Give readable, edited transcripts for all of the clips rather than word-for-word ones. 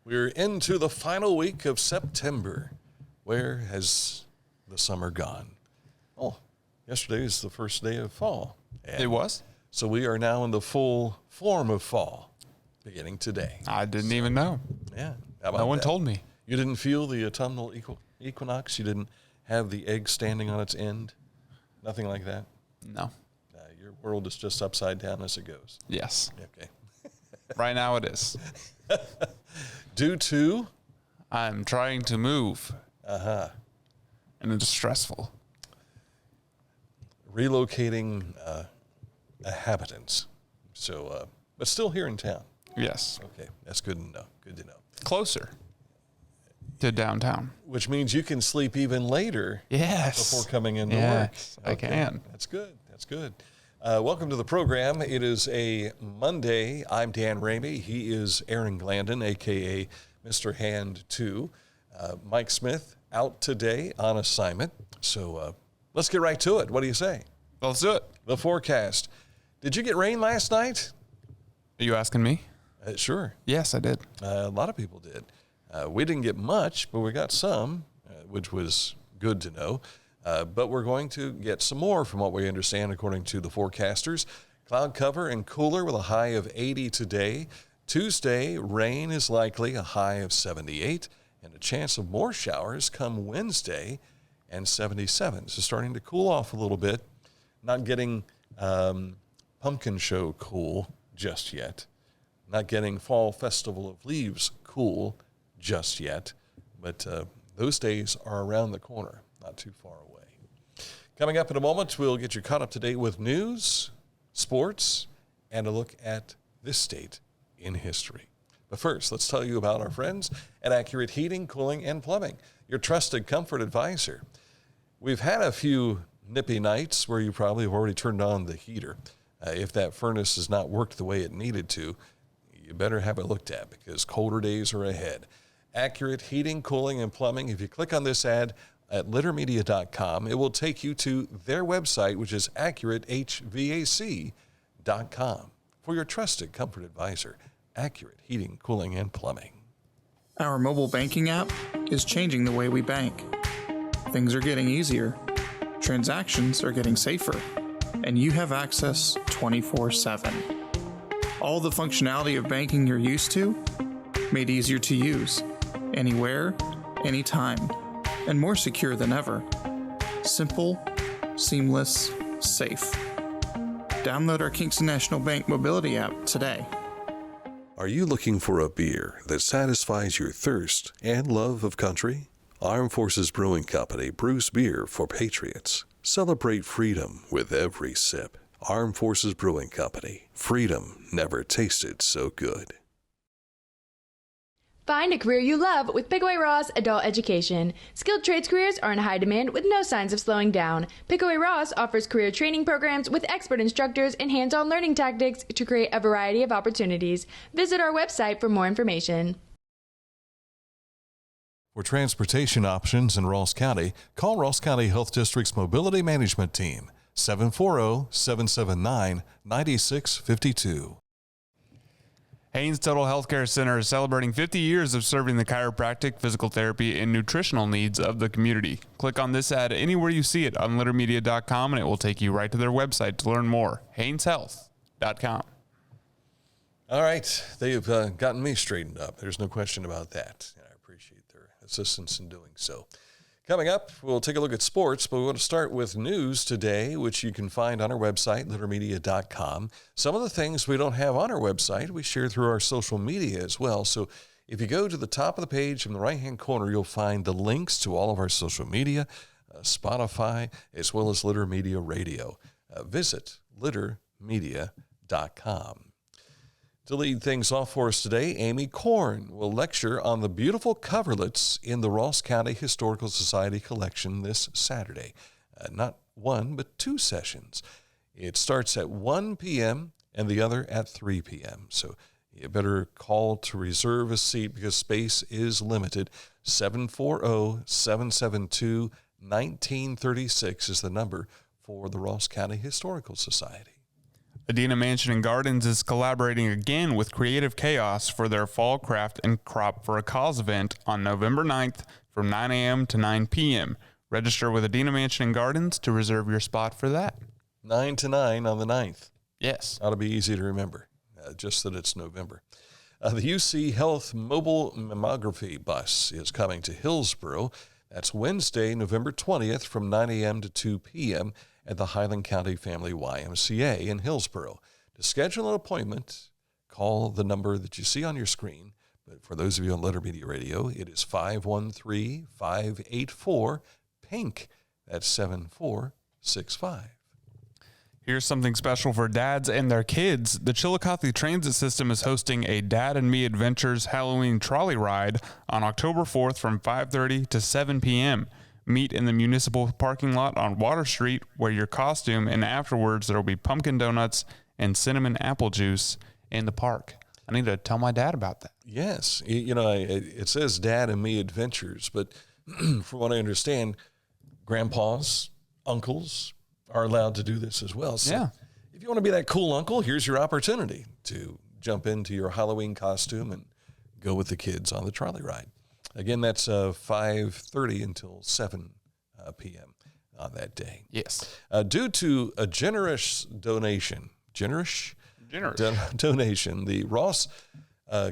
We're into the final week of September. Where has the summer gone? Oh, yesterday was the first day of fall. It was? So we are now in the full form of fall, beginning today. I didn't even know. Yeah. How about No one that? told me. You didn't feel the autumnal equinox? You didn't have the egg standing on its end? Nothing like that? No. Your world is just upside down as it goes. Yes. Okay. Right now it is. Due to? I'm trying to move. Uh-huh. And it's stressful. Relocating inhabitants. So, but still here in town. Yes. Okay, that's good to know. Good to know. Closer to downtown. Which means you can sleep even later. Yes. Before coming into work. Yes, I can. That's good. That's good. Welcome to the program. It is a Monday. I'm Dan Ramey. He is Aaron Glandon, a.k.a. Mr. Hand 2. Mike Smith out today on assignment. So let's get right to it. What do you say? Let's do it. The forecast. Did you get rain last night? Are you asking me? Sure. Yes, I did. A lot of people did. We didn't get much, but we got some, which was good to know. But we're going to get some more from what we understand according to the forecasters. Cloud cover and cooler with a high of 80 today. Tuesday, rain is likely, a high of 78, and a chance of more showers come Wednesday and 77. So starting to cool off a little bit. Not getting pumpkin show cool just yet. Not getting fall festival of leaves cool just yet. But those days are around the corner, not too far away. Coming up in a moment, we'll get you caught up to date with news, sports, and a look at this date in history. But first, let's tell you about our friends at Accurate Heating, Cooling, and Plumbing, your trusted comfort advisor. We've had a few nippy nights where you probably have already turned on the heater. If that furnace has not worked the way it needed to, you better have it looked at because colder days are ahead. Accurate Heating, Cooling, and Plumbing. If you click on this ad at littermedia.com, it will take you to their website, which is accuratehvac.com, for your trusted comfort advisor, Accurate Heating, Cooling, and Plumbing. Our mobile banking app is changing the way we bank. Things are getting easier, transactions are getting safer, and you have access 24/7. All the functionality of banking you're used to, made easier to use, anywhere, anytime, and more secure than ever. Simple, seamless, safe. Download our Kingston National Bank mobility app today. Are you looking for a beer that satisfies your thirst and love of country? Armed Forces Brewing Company brews beer for patriots. Celebrate freedom with every sip. Armed Forces Brewing Company. Freedom never tasted so good. Find a career you love with Pickaway Ross Adult Education. Skilled trades careers are in high demand with no signs of slowing down. Pickaway Ross offers career training programs with expert instructors and hands-on learning tactics to create a variety of opportunities. Visit our website for more information. For transportation options in Ross County, call Ross County Health District's Mobility Management Team, 740-779-9652. Haynes Total Healthcare Center is celebrating 50 years of serving the chiropractic, physical therapy, and nutritional needs of the community. Click on this ad anywhere you see it on littermedia.com, and it will take you right to their website to learn more. HaynesHealth.com. All right. They've gotten me straightened up. There's no question about that. And I appreciate their assistance in doing so. Coming up, we'll take a look at sports, but we want to start with news today, which you can find on our website, littermedia.com. Some of the things we don't have on our website, we share through our social media as well. So if you go to the top of the page in the right-hand corner, you'll find the links to all of our social media, Spotify, as well as Litter Media Radio. Visit littermedia.com. To lead things off for us today, Amy Korn will lecture on the beautiful coverlets in the Ross County Historical Society collection this Saturday. Not one, but two sessions. It starts at 1 p.m. and the other at 3 p.m. So you better call to reserve a seat because space is limited. 740-772-1936 is the number for the Ross County Historical Society. Adena Mansion and Gardens is collaborating again with Creative Chaos for their Fall Craft and Crop for a Cause event on November 9th from 9 a.m. to 9 p.m. Register with Adena Mansion and Gardens to reserve your spot for that. 9 to 9 on the 9th. Yes. Ought to be easy to remember, just that it's November. The UC Health Mobile Mammography Bus is coming to Hillsboro. That's Wednesday, November 20th from 9 a.m. to 2 p.m. at the Highland County Family YMCA in Hillsboro. To schedule an appointment, call the number that you see on your screen. But for those of you on Letter Media Radio, it is 513-584-PINK. That's 7465. Here's something special for dads and their kids. The Chillicothe Transit System is hosting a Dad and Me Adventures Halloween Trolley Ride on October 4th from 5:30 to 7 p.m. Meet in the municipal parking lot on Water Street, wear your costume, and afterwards there will be pumpkin donuts and cinnamon apple juice in the park. I need to tell my dad about that. Yes. It says Dad and Me Adventures, but from what I understand, grandpas, uncles are allowed to do this as well. So yeah. If you want to be that cool uncle, here's your opportunity to jump into your Halloween costume and go with the kids on the trolley ride. Again, that's 5:30 until 7 p.m. on that day. Yes. Due to a generous donation, the Ross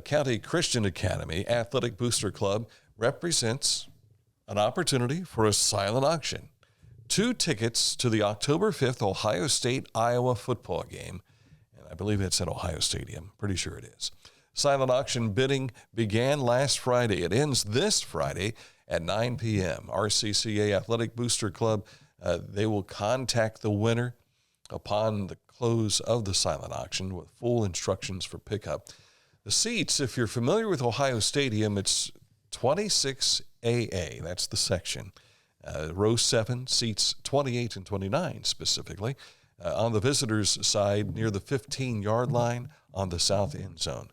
County Christian Academy Athletic Booster Club represents an opportunity for a silent auction. 2 tickets to the October 5th Ohio State-Iowa football game, and I believe it's at Ohio Stadium. Pretty sure it is. Silent auction bidding began last Friday. It ends this Friday at 9 p.m. RCCA Athletic Booster Club, they will contact the winner upon the close of the silent auction with full instructions for pickup. The seats, if you're familiar with Ohio Stadium, it's 26AA. That's the section. Row 7 seats 28 and 29 specifically. On the visitors' side near the 15-yard line on the south end zone.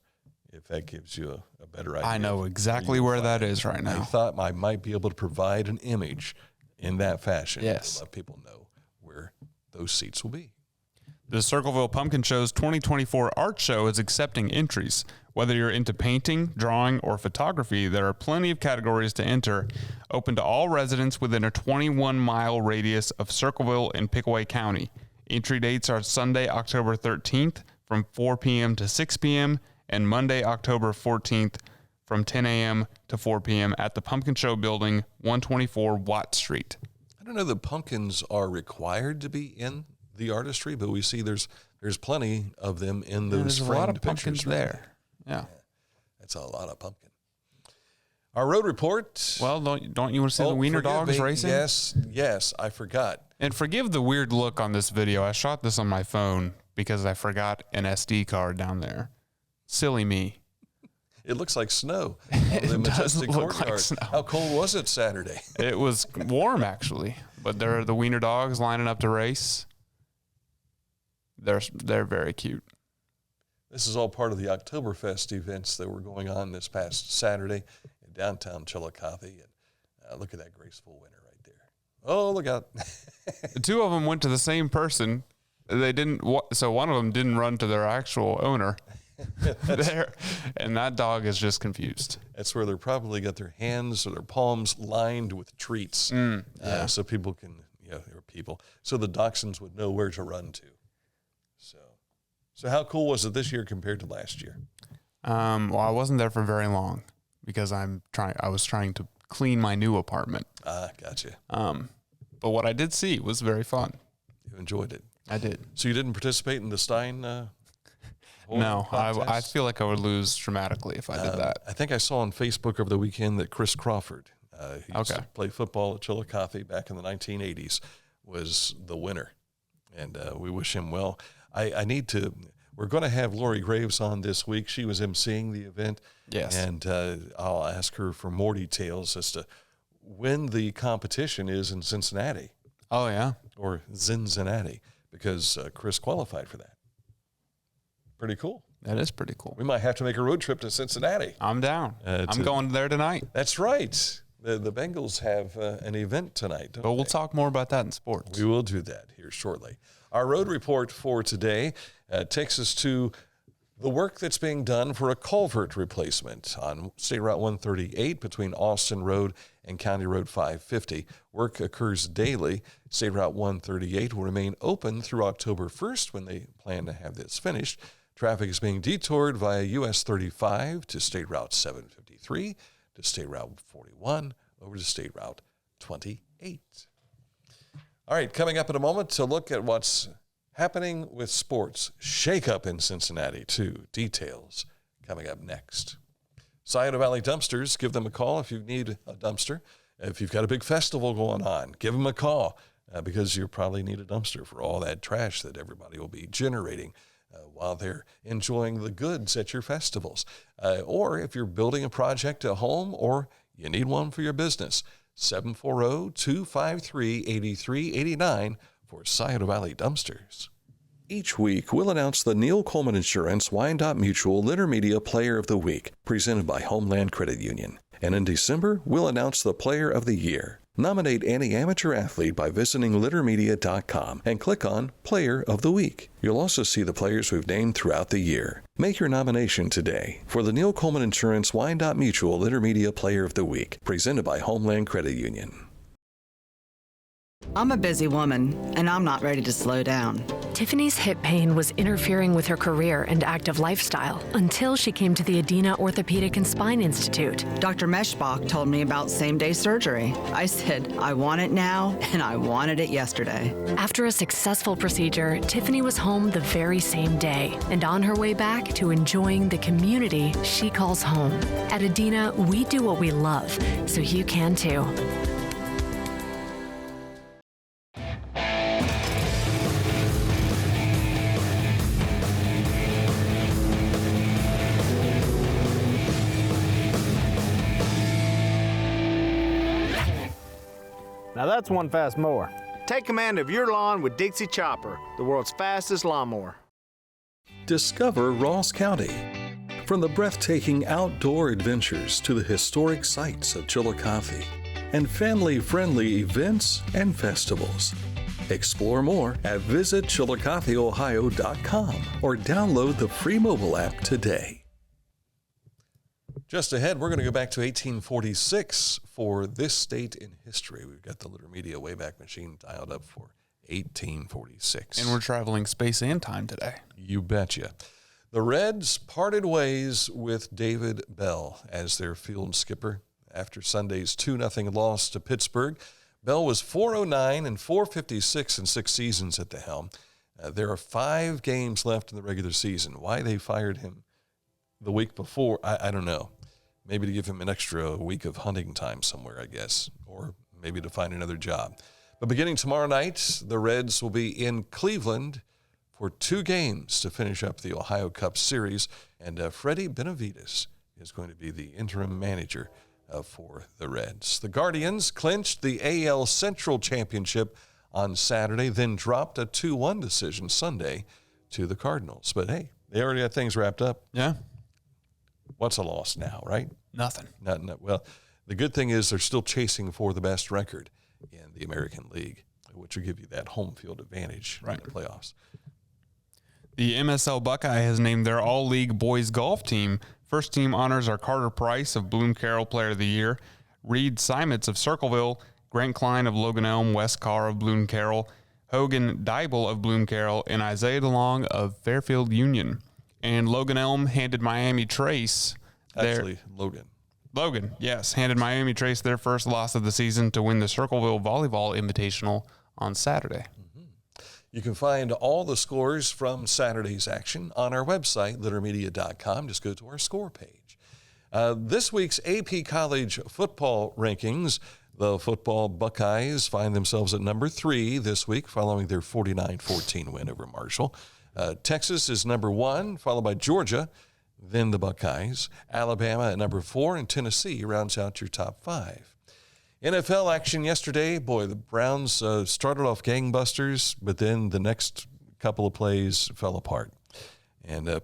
If that gives you a better idea. I know exactly where that is right now. I thought I might be able to provide an image in that fashion. Yes. To let people know where those seats will be. The Circleville Pumpkin Show's 2024 art show is accepting entries. Whether you're into painting, drawing, or photography, there are plenty of categories to enter. Open to all residents within a 21-mile radius of Circleville and Pickaway County. Entry dates are Sunday, October 13th from 4 p.m. to 6 p.m. and Monday, October 14th from 10 a.m. to 4 p.m. at the Pumpkin Show Building, 124 Watt Street. I don't know that pumpkins are required to be in the artistry, but we see there's plenty of them in those framed pictures. There's a lot of pumpkins there. Yeah. That's a lot of pumpkin. Our road report. Well, don't you want to see the wiener dogs racing? Yes, I forgot. And forgive the weird look on this video. I shot this on my phone because I forgot an SD card down there. Silly me. It looks like snow. It does look like snow. How cold was it Saturday? It was warm, actually. But there are the wiener dogs lining up to race. They're very cute. This is all part of the Oktoberfest events that were going on this past Saturday in downtown Chillicothe. And look at that graceful winner right there. Oh, look out. The 2 of them went to the same person. They didn't. So one of them didn't run to their actual owner. There, and that dog is just confused. That's where they're probably got their hands or their palms lined with treats, so people can, so the dachshunds would know where to run to. So how cool was it this year compared to last year? Well, I wasn't there for very long because I was trying to clean my new apartment. Gotcha. But what I did see was very fun. You enjoyed it. I did. So you didn't participate in the Stein? No, I feel like I would lose dramatically if I did that. I think I saw on Facebook over the weekend that Chris Crawford, who used to play football at Chillicothe back in the 1980s, was the winner. And we wish him well. We're going to have Lori Graves on this week. She was emceeing the event. Yes. And I'll ask her for more details as to when the competition is in Cincinnati. Oh, yeah. Or Cincinnati, because Chris qualified for that. Pretty cool. That is pretty cool. We might have to make a road trip to Cincinnati. I'm down. I'm going there tonight. That's right. The Bengals have an event tonight. But we'll talk more about that in sports. We will do that here shortly. Our road report for today takes us to the work that's being done for a culvert replacement on State Route 138 between Austin Road and County Road 550. Work occurs daily. State Route 138 will remain open through October 1st when they plan to have this finished. Traffic is being detoured via US 35 to State Route 753 to State Route 41 over to State Route 28. All right, coming up in a moment to look at what's happening with sports. Shake up in Cincinnati, too. Details coming up next. Scioto Valley Dumpsters, give them a call if you need a dumpster. If you've got a big festival going on, give them a call because you probably need a dumpster for all that trash that everybody will be generating while they're enjoying the goods at your festivals. Or if you're building a project at home or you need one for your business, 740-253-8389 for Scioto Valley Dumpsters. Each week, we'll announce the Neil Coleman Insurance Wyandotte Mutual Intermedia Player of the Week, presented by Homeland Credit Union. And in December, we'll announce the Player of the Year. Nominate any amateur athlete by visiting littermedia.com and click on Player of the Week. You'll also see the players we've named throughout the year. Make your nomination today for the Neil Coleman Insurance Wyandotte Mutual Intermedia Player of the Week, presented by Homeland Credit Union. I'm a busy woman, and I'm not ready to slow down. Tiffany's hip pain was interfering with her career and active lifestyle until she came to the Adina Orthopedic and Spine Institute. Dr. Meshbach told me about same-day surgery. I said, I want it now, and I wanted it yesterday. After a successful procedure, Tiffany was home the very same day and on her way back to enjoying the community she calls home. At Adina, we do what we love, so you can too. Now that's one fast mower. Take command of your lawn with Dixie Chopper, the world's fastest lawnmower. Discover Ross County. From the breathtaking outdoor adventures to the historic sights of Chillicothe and family-friendly events and festivals. Explore more at visitchillicotheohio.com or download the free mobile app today. Just ahead, we're going to go back to 1846 for this state in history. We've got the Litter Media Wayback Machine dialed up for 1846. And we're traveling space and time today. You betcha. The Reds parted ways with David Bell as their field skipper after Sunday's 2-0 loss to Pittsburgh. Bell was .409 and .456 in 6 seasons at the helm. There are 5 games left in the regular season. Why they fired him the week before, I don't know. Maybe to give him an extra week of hunting time somewhere, I guess, or maybe to find another job. But beginning tomorrow night, the Reds will be in Cleveland for 2 games to finish up the Ohio Cup Series, and Freddie Benavides is going to be the interim manager for the Reds. The Guardians clinched the AL Central Championship on Saturday, then dropped a 2-1 decision Sunday to the Cardinals. But hey, they already got things wrapped up. Yeah. What's a loss now, right? Nothing. Nothing. Well, the good thing is they're still chasing for the best record in the American League, which will give you that home field advantage in the playoffs. The MSL Buckeye has named their all-league boys golf team. First team honors are Carter Price of Bloom Carroll Player of the Year, Reed Simons of Circleville, Grant Klein of Logan Elm, Wes Carr of Bloom Carroll, Hogan Dybel of Bloom Carroll, and Isaiah DeLong of Fairfield Union. And Logan Elm handed Miami Trace Logan, yes, handed Miami Trace their first loss of the season to win the Circleville Volleyball Invitational on Saturday. Mm-hmm. You can find all the scores from Saturday's action on our website, littermedia.com. Just go to our score page. This week's AP College football rankings, the football Buckeyes find themselves at number 3 this week following their 49-14 win over Marshall. Texas is number 1, followed by Georgia, then the Buckeyes. Alabama at number 4, and Tennessee rounds out your top 5. NFL action yesterday. Boy, the Browns started off gangbusters, but then the next couple of plays fell apart. And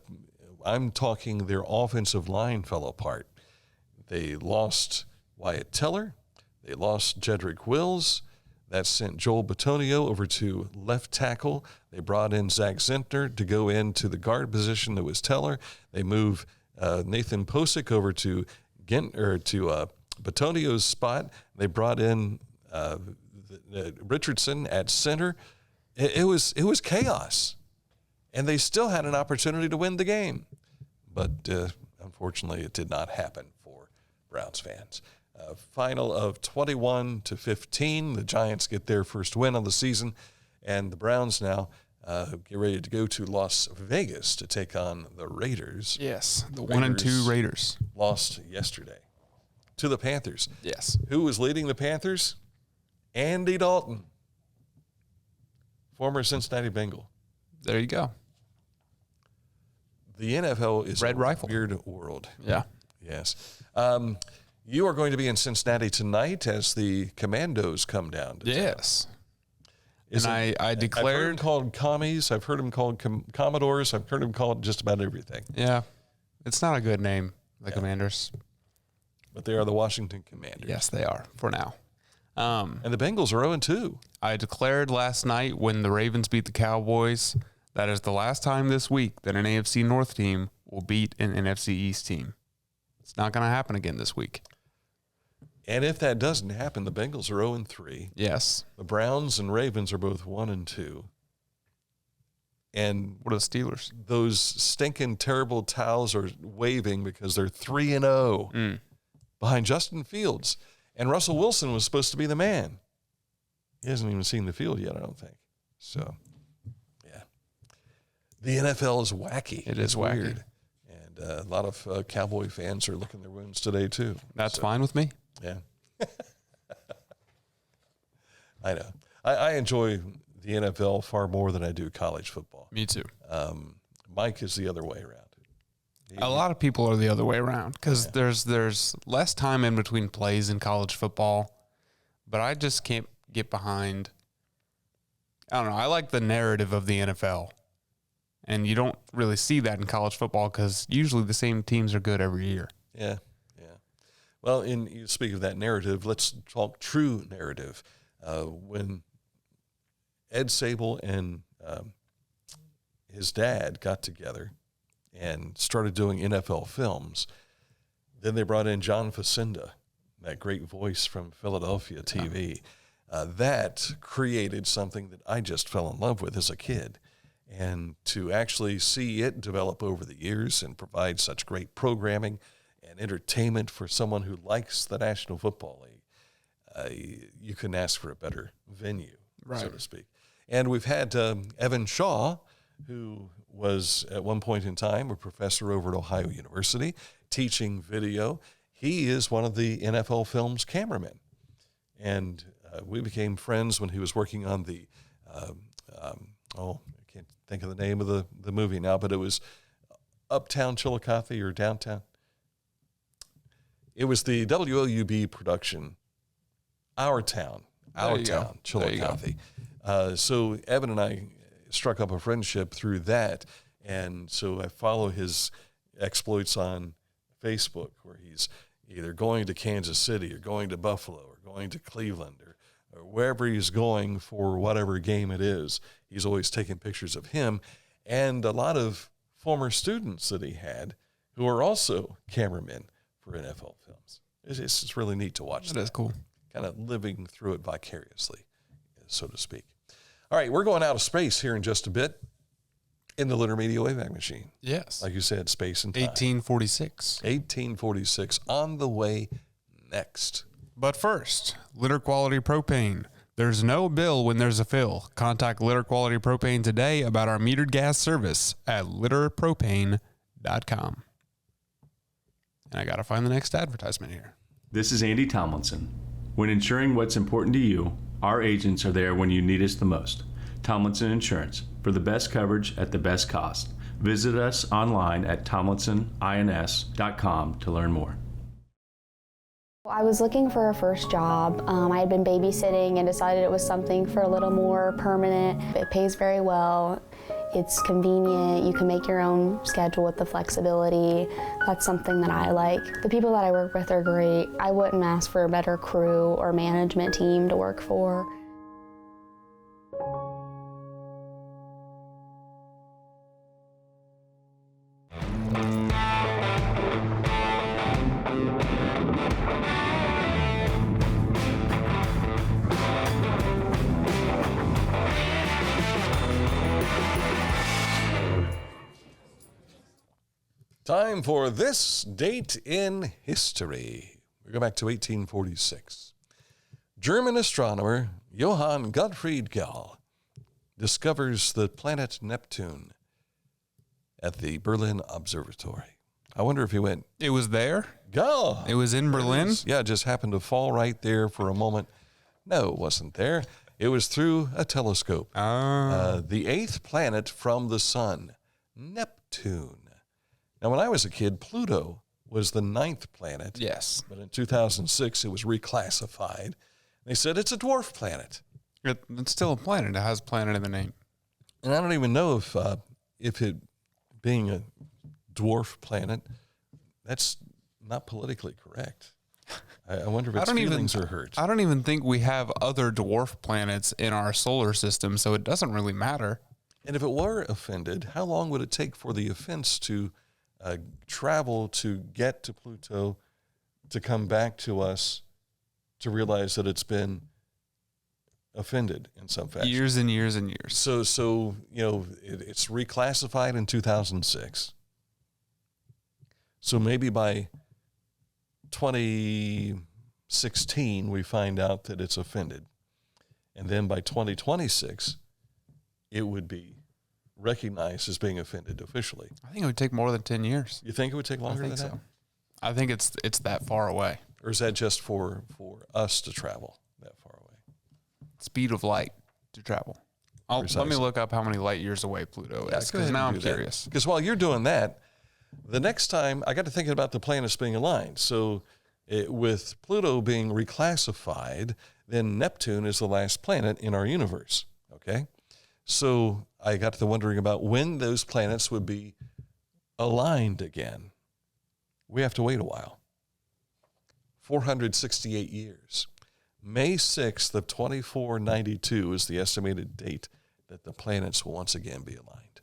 I'm talking their offensive line fell apart. They lost Wyatt Teller. They lost Jedrick Wills. That sent Joel Bitonio over to left tackle. They brought in Zach Zentner to go into the guard position that was Teller. They move Nathan Posick over to Bitonio's spot. They brought in Richardson at center. It was chaos, and they still had an opportunity to win the game, but unfortunately, it did not happen for Browns fans. Final of 21-15. The Giants get their first win of the season, and the Browns now get ready to go to Las Vegas to take on the Raiders. Yes, the 1-2 Raiders lost yesterday to the Panthers. Yes. Who was leading the Panthers? Andy Dalton, former Cincinnati Bengal. There you go. The NFL is Red a Rifle. weird world. Yeah. Yes. You are going to be in Cincinnati tonight as the Commandos come down to Yes. town. I declared. I've heard them called commies. I've heard them called Commodores. I've heard them called just about everything. Yeah. It's not a good name, the Commanders. But they are the Washington Commanders. Yes, they are for now. And the Bengals are 0-2. I declared last night when the Ravens beat the Cowboys that is the last time this week that an AFC North team will beat an NFC East team. It's not going to happen again this week. And if that doesn't happen, the Bengals are 0-3. Yes. The Browns and Ravens are both 1-2. And what are the Steelers? Those stinking, terrible towels are waving because they're 3-0 behind Justin Fields. And Russell Wilson was supposed to be the man. He hasn't even seen the field yet, I don't think. So, yeah. The NFL is wacky. It is wacky. Weird. And a lot of Cowboy fans are licking their wounds today, too. That's fine with me. Yeah. I know. I enjoy the NFL far more than I do college football. Me too. Mike is the other way around. A lot of people are the other way around because there's less time in between plays in college football, but I just can't get behind. I don't know. I like the narrative of the NFL, and you don't really see that in college football because usually the same teams are good every year. Yeah, yeah. Well, you speak of that narrative, let's talk true narrative. When Ed Sable and his dad got together and started doing NFL films, then they brought in John Facenda, that great voice from Philadelphia TV. That created something that I just fell in love with as a kid. And to actually see it develop over the years and provide such great programming and entertainment for someone who likes the National Football League, you couldn't ask for a better venue, so to speak. And we've had Evan Shaw, who was at one point in time a professor over at Ohio University teaching video. He is one of the NFL Films cameramen. And we became friends when he was working on the, I can't think of the name of the movie now, but it was Uptown Chillicothe or Downtown. It was the WOUB production, Our Town, Chillicothe. So Evan and I struck up a friendship through that, and so I follow his exploits on Facebook, where he's either going to Kansas City or going to Buffalo or going to Cleveland or wherever he's going for whatever game it is. He's always taking pictures of him and a lot of former students that he had who are also cameramen for NFL films. It's just really neat to watch that. That's cool. Kind of living through it vicariously, so to speak. All right, we're going out of space here in just a bit in the Litter Media Wayback Machine. Yes. Like you said, space and time. 1846. 1846 on the way next. But first, Litter Quality Propane. There's no bill when there's a fill. Contact Litter Quality Propane today about our metered gas service at litterpropane.com. And I got to find the next advertisement here. This is Andy Tomlinson. When ensuring what's important to you, our agents are there when you need us the most. Tomlinson Insurance, for the best coverage at the best cost. Visit us online at tomlinsonins.com to learn more. I was looking for a first job. I had been babysitting and decided it was something for a little more permanent. It pays very well. It's convenient. You can make your own schedule with the flexibility. That's something that I like. The people that I work with are great. I wouldn't ask for a better crew or management team to work for. Time for this date in history. We go back to 1846. German astronomer Johann Gottfried Galle discovers the planet Neptune at the Berlin Observatory. I wonder if he went... It was there? Galle! It was in Berlin? It just happened to fall right there for a moment. No, it wasn't there. It was through a telescope. The eighth planet from the sun, Neptune. Now, when I was a kid, Pluto was the ninth planet. Yes. But in 2006, it was reclassified. They said it's a dwarf planet. It's still a planet. It has planet in the name. And I don't even know if it being a dwarf planet, that's not politically correct. I wonder if its feelings are hurt. I don't even think we have other dwarf planets in our solar system, so it doesn't really matter. And if it were offended, how long would it take for the offense to travel to get to Pluto, to come back to us, to realize that it's been offended in some fashion? Years and years and years. So it's reclassified in 2006. So maybe by 2016, we find out that it's offended. And then by 2026, it would be recognized as being offended officially. I think it would take more than 10 years. You think it would take longer than that? I think it's that far away. Or is that just for us to travel that far away? Speed of light to travel. Let me look up how many light years away Pluto is, because now I'm curious. Because while you're doing that, the next time I got to thinking about the planets being aligned. So with Pluto being reclassified, then Neptune is the last planet in our universe. Okay? So I got to wondering about when those planets would be aligned again. We have to wait a while. 468 years. May 6th of 2492 is the estimated date that the planets will once again be aligned.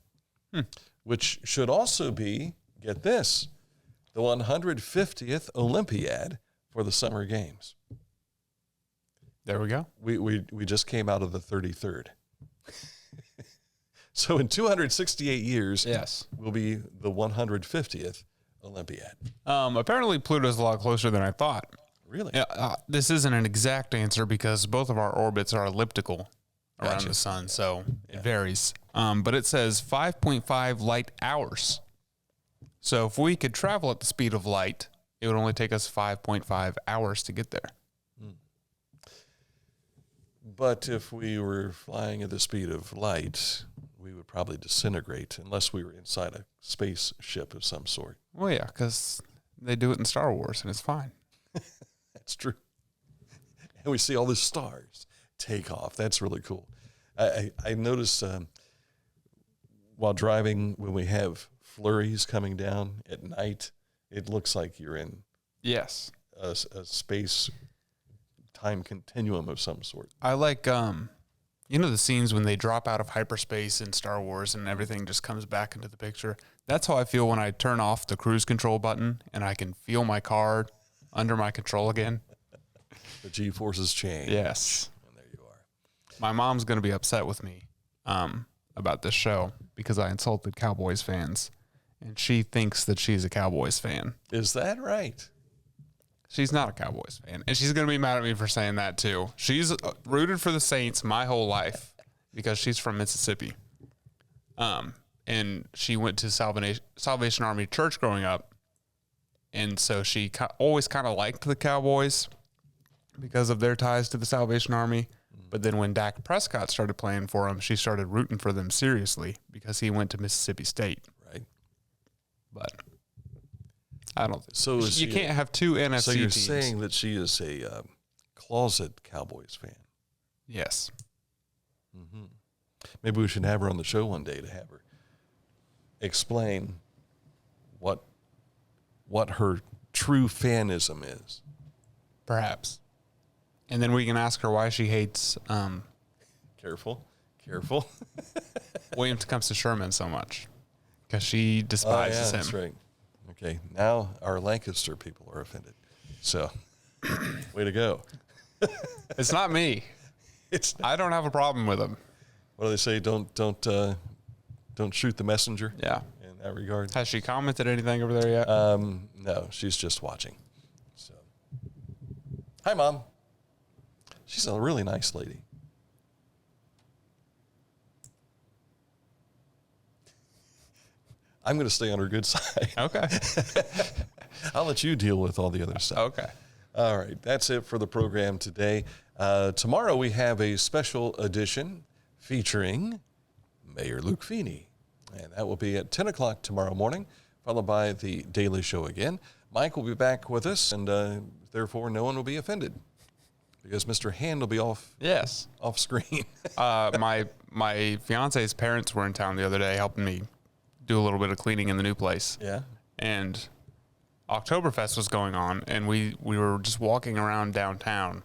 Which should also be, get this, the 150th Olympiad for the Summer Games. There we go. We just came out of the 33rd. So in 268 years, yes, will be the 150th Olympiad. Apparently Pluto's a lot closer than I thought. Really? This isn't an exact answer because both of our orbits are elliptical around the sun, so it varies. But it says 5.5 light hours. So if we could travel at the speed of light, it would only take us 5.5 hours to get there. But if we were flying at the speed of light, we would probably disintegrate unless we were inside a spaceship of some sort. Well, yeah, because they do it in Star Wars, and it's fine. That's true. And we see all the stars take off. That's really cool. I noticed while driving, when we have flurries coming down at night, it looks like you're in a space time continuum of some sort. I like, the scenes when they drop out of hyperspace in Star Wars and everything just comes back into the picture. That's how I feel when I turn off the cruise control button and I can feel my car under my control again. The G-forces change. Yes. And there you are. My mom's going to be upset with me about this show because I insulted Cowboys fans. And she thinks that she's a Cowboys fan. Is that right? She's not a Cowboys fan. And she's going to be mad at me for saying that, too. She's rooted for the Saints my whole life because she's from Mississippi. And she went to Salvation Army Church growing up. And so she always kind of liked the Cowboys because of their ties to the Salvation Army. But then when Dak Prescott started playing for them, she started rooting for them seriously because he went to Mississippi State. Right. But I don't think so. You can't have two NFC teams. So you're saying that she is a closet Cowboys fan? Yes. Mm-hmm. Maybe we should have her on the show one day to have her explain what her true fanism is. Perhaps. And then we can ask her why she hates Careful. William Tecumseh Sherman so much. Because she despises him. That's right. Okay, now our Lancaster people are offended. So, way to go. It's not me. I don't have a problem with him. What do they say? Don't shoot the messenger. Yeah. And that regard. Has she commented anything over there yet? No, she's just watching. So, hi, Mom. She's a really nice lady. I'm going to stay on her good side. Okay. I'll let you deal with all the other stuff. Okay. All right. That's it for the program today. Tomorrow we have a special edition featuring Mayor Luke Feeney. And that will be at 10 o'clock tomorrow morning, followed by the Daily Show again. Mike will be back with us, and therefore no one will be offended because Mr. Hand will be off screen. My fiance's parents were in town the other day helping me do a little bit of cleaning in the new place. Yeah. And Oktoberfest was going on, and we were just walking around downtown,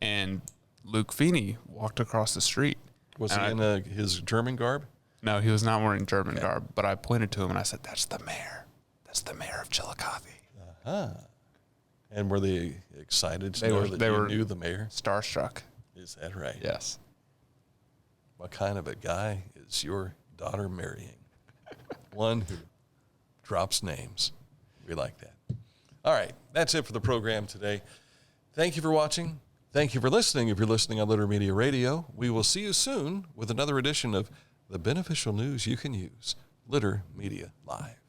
and Luke Feeney walked across the street. Was he in his German garb? No, he was not wearing German garb, but I pointed to him and I said, "That's the mayor. That's the mayor of Chillicothe." Uh-huh. And were they excited to know that you knew the mayor? Starstruck. Is that right? Yes. What kind of a guy is your daughter marrying? One who drops names. We like that. All right. That's it for the program today. Thank you for watching. Thank you for listening. If you're listening on Litter Media Radio, we will see you soon with another edition of the beneficial news you can use. Litter Media Live.